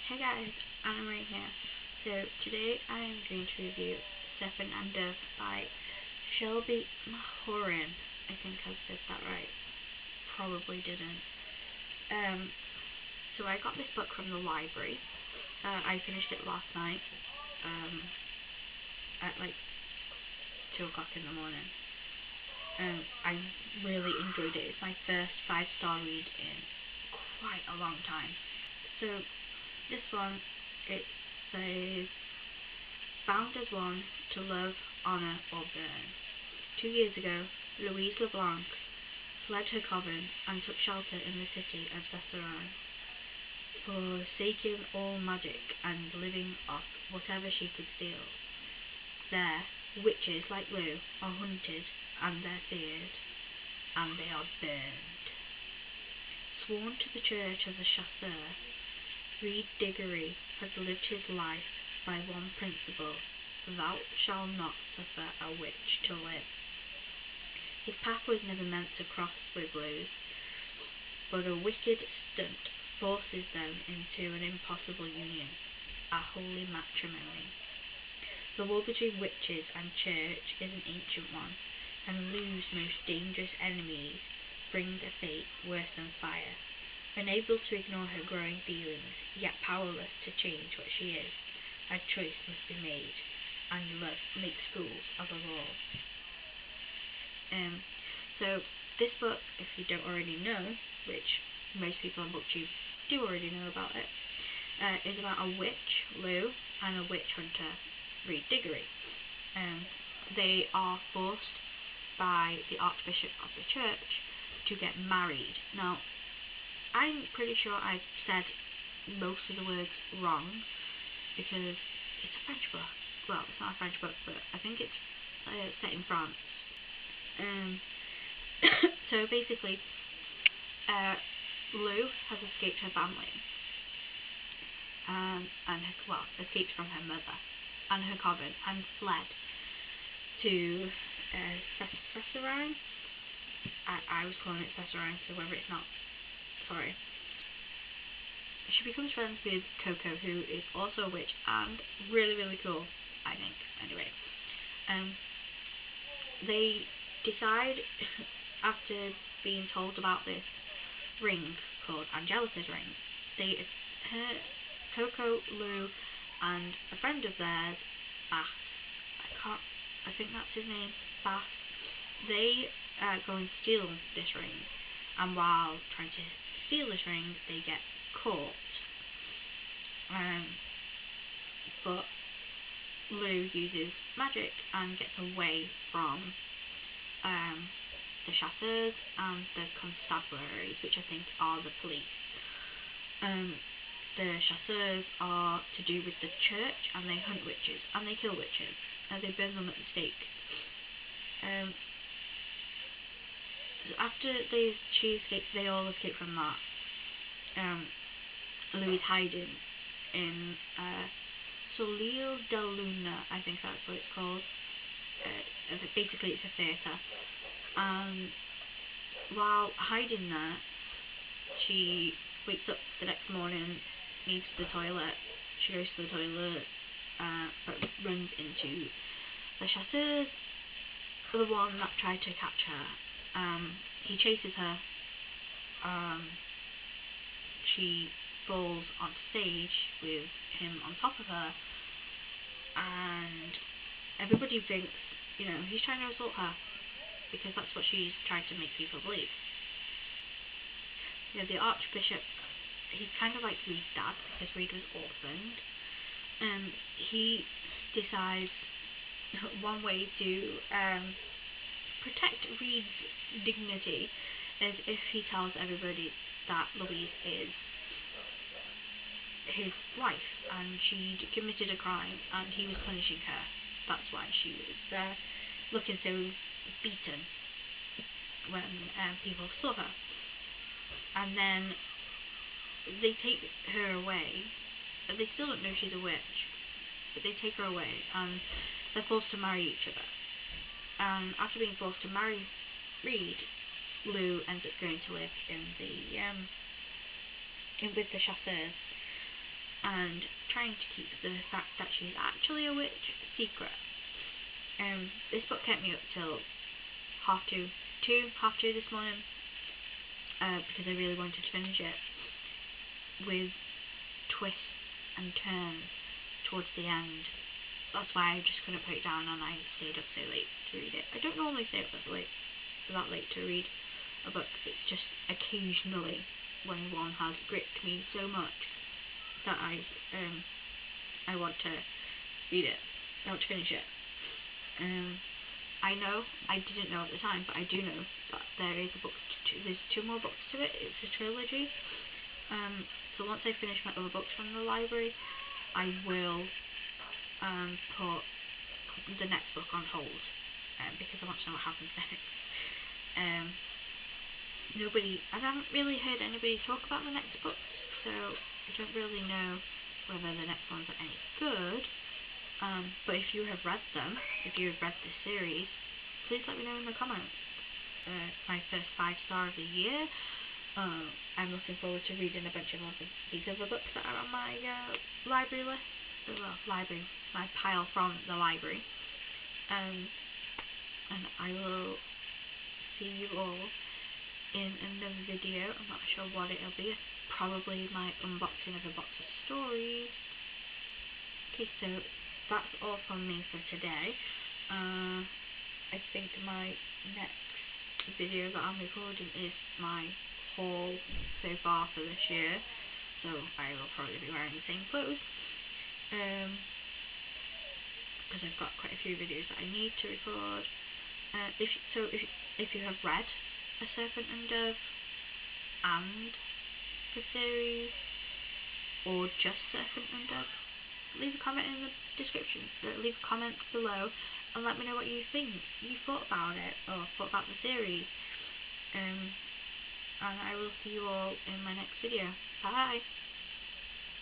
Hey guys, Mahurin here. So today I am going to review Serpant and Dove by Shelby Mahurin. I think I said that right. Probably didn't. So I got this book from the library. I finished it last night at like 2 o'clock in the morning. I really enjoyed it. It's my first 5-star read in quite a long time. So this one, it says, bound as one to love, honour or burn. 2 years ago, Louise LeBlanc fled her coven and took shelter in the city of Cesarine, forsaking all magic and living off whatever she could steal. There, witches like Lou are hunted and they're feared, and they are burned. Sworn to the church as a chasseur, Reed Diggory has lived his life by one principle: thou shalt not suffer a witch to live. His path was never meant to cross with Lou's, but a wicked stunt forces them into an impossible union, a holy matrimony. The war between witches and church is an ancient one, and Lou's most dangerous enemies bring a fate worse than fire. Unable to ignore her growing feelings, yet powerless to change what she is, a choice must be made, and love makes fools of us all. So this book, if you don't already know, which most people on BookTube do already know about it, is about a witch, Lou, and a witch hunter, Reed Diggory. They are forced by the Archbishop of the church to get married. Now, I'm pretty sure I've said most of the words wrong, because it's a French book. Well, it's not a French book, but I think it's set in France. So basically, Lou has escaped her family, escaped from her mother and her coven, and fled to Cesarine. I was calling it Cesarine, so whether it's not, sorry. She becomes friends with Coco, who is also a witch and really, really cool, I think. Anyway, they decide, after being told about this ring called Angelica's ring, Coco, Lou, and a friend of theirs, Bass, I think that's his name, Bass, they go and steal this ring, and while trying to steal this ring, they get caught. But Lou uses magic and gets away from the chasseurs and the constabularies, which I think are the police. The chasseurs are to do with the church, and they hunt witches, and they kill witches, and they burn them at the stake. After she escapes, they all escape from that. Lou is hiding in Solil de Luna, I think that's what it's called. Basically, it's a theatre. And while hiding there, she wakes up the next morning, needs the toilet. She goes to the toilet, but runs into the chasseurs, the one that tried to catch her. He chases her. She falls on stage with him on top of her, and everybody thinks, he's trying to assault her, because that's what she's tried to make people believe. The Archbishop, he's kind of like Reed's dad, because Reed was orphaned. He decides one way to protect Reed's dignity is if he tells everybody that Louise is his wife and she'd committed a crime and he was punishing her. That's why she was looking so beaten when people saw her. And then they take her away. They still don't know she's a witch, but they take her away and they're forced to marry each other. And after being forced to marry Reed, Lou ends up going to live in with the chasseurs, and trying to keep the fact that she's actually a witch secret. This book kept me up till half two this morning, because I really wanted to finish it, with twists and turns towards the end. That's why I just couldn't put it down, and I stayed up so late to read it. I don't normally stay up that late to read a book. It's just occasionally when one has gripped me so much that I want to read it. I want to finish it. I know, I didn't know at the time, but I do know that there is a book. There's 2 more books to it. It's a trilogy. So once I finish my other books from the library, I will put the next book on hold, because I want to know what happens next. I haven't really heard anybody talk about the next books, so I don't really know whether the next ones are any good. But if you have read them, if you have read this series, please let me know in the comments. My first 5-star of the year. I'm looking forward to reading a bunch of these other books that are on my library list. My pile from the library. And I will see you all in another video. I'm not sure what it'll be. Probably my unboxing of a box of stories. Okay, so that's all from me for today. I think my next video that I'm recording is my haul so far for this year, so I will probably be wearing the same clothes, because I've got quite a few videos that I need to record. If you have read A Serpant and Dove and the series, or just Serpant and Dove, leave a comment in the description, leave a comment below, and let me know what you think, you thought about it, or thought about the series. And I will see you all in my next video. Bye!